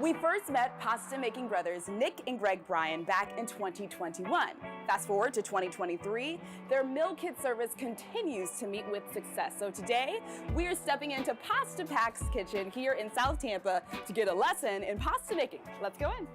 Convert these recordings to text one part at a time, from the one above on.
We first met pasta-making brothers Nic and Greg Bryon back in 2021. Fast forward to 2023, their meal kit service continues to meet with success. So today, we are stepping into Pasta Pack's kitchen here in South Tampa to get a lesson in pasta making. Let's go in.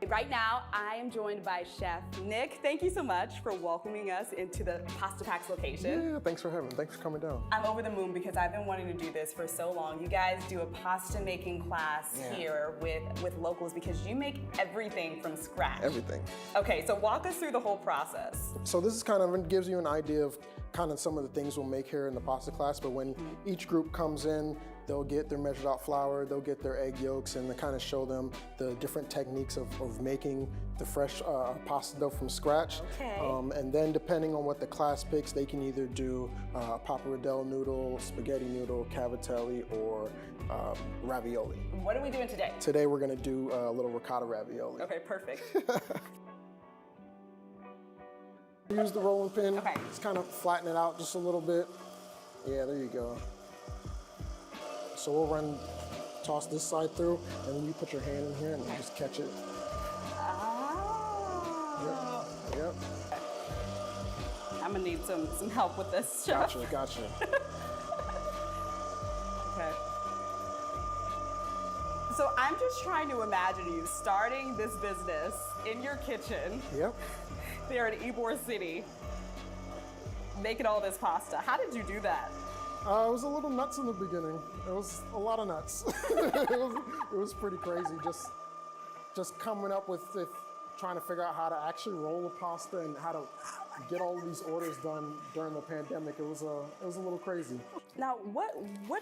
Right now, I am joined by Chef Nic. Thank you so much for welcoming us into the Pasta Pack's location. Yeah, thanks for having me. Thanks for coming down. I'm over the moon because I've been wanting to do this for so long. You guys do a pasta making class here with locals because you make everything from scratch. Everything. Okay, so walk us through the whole process. So this is kind of gives you an idea of kind of some of the things we'll make here in the pasta class, but when each group comes in, they'll get their measured out flour, they'll get their egg yolks, and to kind of show them the different techniques of making the fresh pasta dough from scratch. Okay. And then depending on what the class picks, they can either do pappardelle noodle, spaghetti noodle, cavatelli, or ravioli. What are we doing today? Today we're gonna do a little ricotta ravioli. Okay, perfect. Use the rolling pin. Okay. Just kind of flatten it out just a little bit. Yeah, there you go. So we'll toss this side through, and then you put your hand in here and just catch it. Oh. Yep. I'm gonna need some help with this, Chef. Gotcha. Okay. So I'm just trying to imagine you starting this business in your kitchen. Yep. There in Ybor City, making all this pasta. How did you do that? It was a little nuts in the beginning. It was a lot of nuts. it was pretty crazy. Just coming up with trying to figure out how to actually roll the pasta and how to get all of these orders done during the pandemic. It was a little crazy. Now, what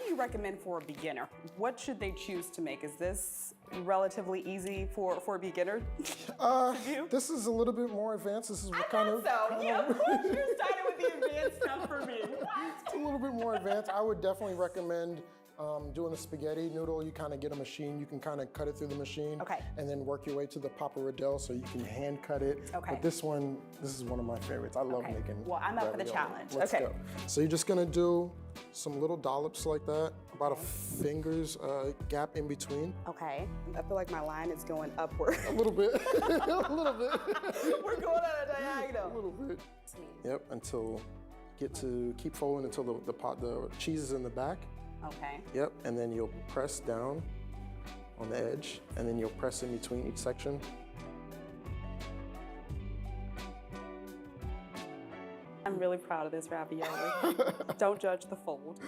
do you recommend for a beginner? What should they choose to make? Is this relatively easy for a beginner to do? This is a little bit more advanced. This is what Of course you started with the advanced stuff for me. It's a little bit more advanced. I would definitely recommend doing the spaghetti noodle. You kind of get a machine, you can kind of cut it through the machine, Okay. and then work your way to the pappardelle so you can hand cut it. Okay. But this is one of my favorites. I love making. Well, I'm up for the ravioli. challenge. Let's Okay. go. So you're just gonna do some little dollops like that, about a finger's gap in between. Okay. I feel like my line is going upward. A little bit, a little bit. We're going on a diagonal. A little bit. Yep, until keep folding until the cheese is in the back. Okay. Yep, and then you'll press down on the edge, and then you'll press in between each section. I'm really proud of this ravioli. Don't judge the fold.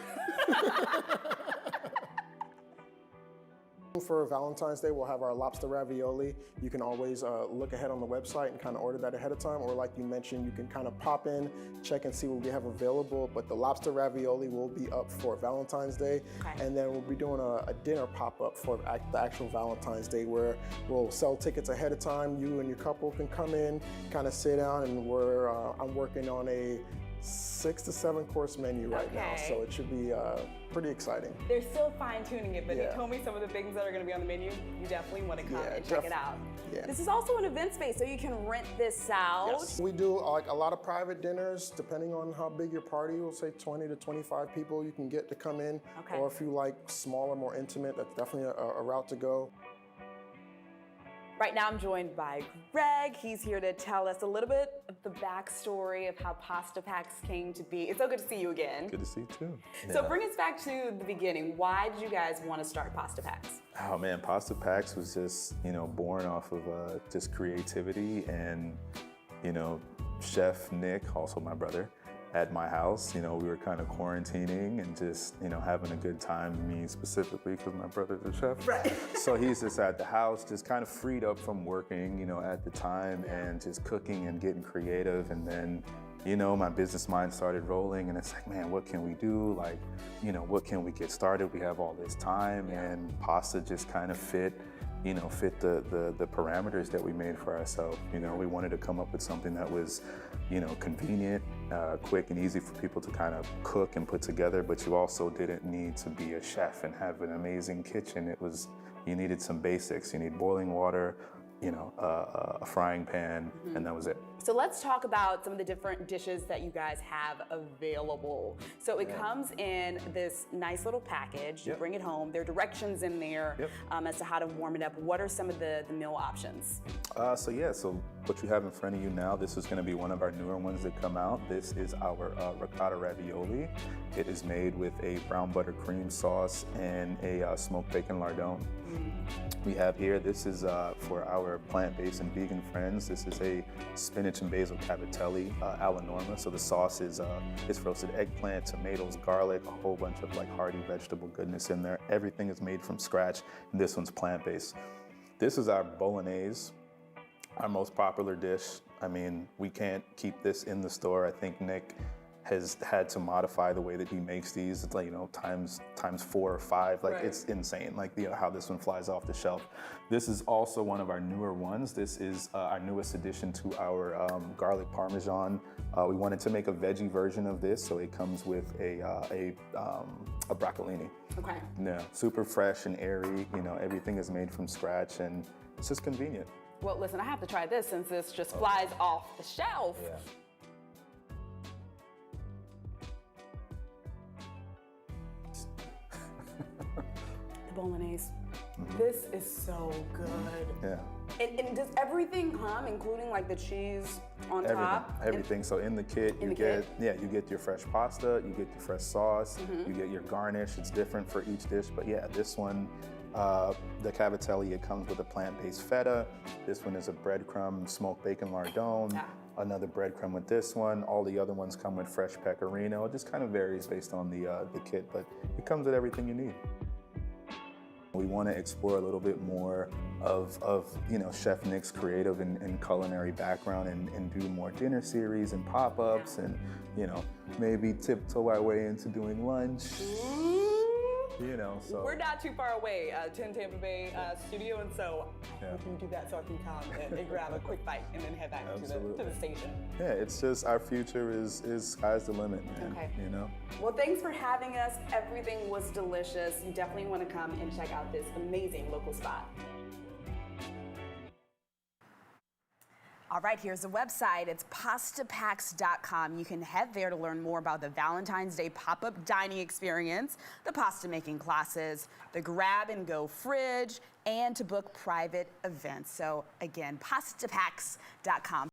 For Valentine's Day, we'll have our lobster ravioli. You can always look ahead on the website and kind of order that ahead of time, or like you mentioned, you can kind of pop in, check and see what we have available, but the lobster ravioli will be up for Valentine's Day. Okay. And then we'll be doing a dinner pop-up for the actual Valentine's Day, where we'll sell tickets ahead of time. You and your couple can come in, kind of sit down, and I'm working on a 6 to 7 course menu right now, so it should be pretty exciting. They're still fine-tuning it, but you told me some of the things that are going to be on the menu. You definitely want to come and check it out. Yeah. This is also an event space, so you can rent this out. Yes. We do like a lot of private dinners, depending on how big your party. We'll say 20 to 25 people you can get to come in. Okay. Or if you like smaller, more intimate, that's definitely a route to go. Right now I'm joined by Greg. He's here to tell us a little bit of the backstory of how Pasta Packs came to be. It's so good to see you again. Good to see you too. So bring us back to the beginning. Why did you guys want to start Pasta Packs? Oh man, Pasta Packs was just, born off of just creativity and, Chef Nic, also my brother, at my house. We were kind of quarantining and just, having a good time, me specifically because my brother's a chef. Right. So he's just at the house, just kind of freed up from working, at the time and just cooking and getting creative. And then, my business mind started rolling and it's like, man, what can we do? Like, what can we get started? We have all this time and pasta just kind of fit the parameters that we made for ourselves. We wanted to come up with something that was, convenient, quick and easy for people to kind of cook and put together, but you also didn't need to be a chef and have an amazing kitchen. You needed some basics. You need boiling water, a frying pan, and that was it. So let's talk about some of the different dishes that you guys have available. So it comes in this nice little package. You bring it home. There are directions in there as to how to warm it up. What are some of the meal options? So what you have in front of you now, this is going to be one of our newer ones that come out. This is our ricotta ravioli. It is made with a brown butter cream sauce and a smoked bacon lardone. We have here, this is for our plant-based and vegan friends. This is a spinach and basil cavatelli alla norma. So the sauce is roasted eggplant, tomatoes, garlic, a whole bunch of like hearty vegetable goodness in there. Everything is made from scratch, and this one's plant-based. This is our bolognese, our most popular dish. I mean, we can't keep this in the store. I think Nic has had to modify the way that he makes these. It's like, you know, times 4 or 5. Like, it's insane, like how this one flies off the shelf. This is also one of our newer ones. This is our newest addition to our garlic parmesan. We wanted to make a veggie version of this, so it comes with a broccolini. Okay. Yeah, super fresh and airy. You know, everything is made from scratch, and it's just convenient. Well, listen, I have to try this since this just flies off the shelf. Yeah. The bolognese. This is so good. Yeah. And does everything come, including like the cheese on top? Everything. So in the kit, you get your fresh pasta, you get your fresh sauce, you get your garnish. It's different for each dish, but yeah, this one, the cavatelli, it comes with a plant-based feta. This one is a breadcrumb smoked bacon lardone. Another breadcrumb with this one. All the other ones come with fresh pecorino. It just kind of varies based on the kit, but it comes with everything you need. We want to explore a little bit more of you know, Chef Nic's creative and culinary background and do more dinner series and pop-ups and, you know, maybe tiptoe our way into doing lunch. You know, so. We're not too far away, 10 Tampa Bay studio, and so we can do that so I can come and grab a quick bite and then head back to the station. Yeah, it's just our future is sky's the limit, man. Okay. You know? Well, thanks for having us. Everything was delicious. You definitely want to come and check out this amazing local spot. All right, here's the website. It's pastapacks.com. You can head there to learn more about the Valentine's Day pop-up dining experience, the pasta making classes, the grab-and-go fridge, and to book private events. So again, pastapacks.com.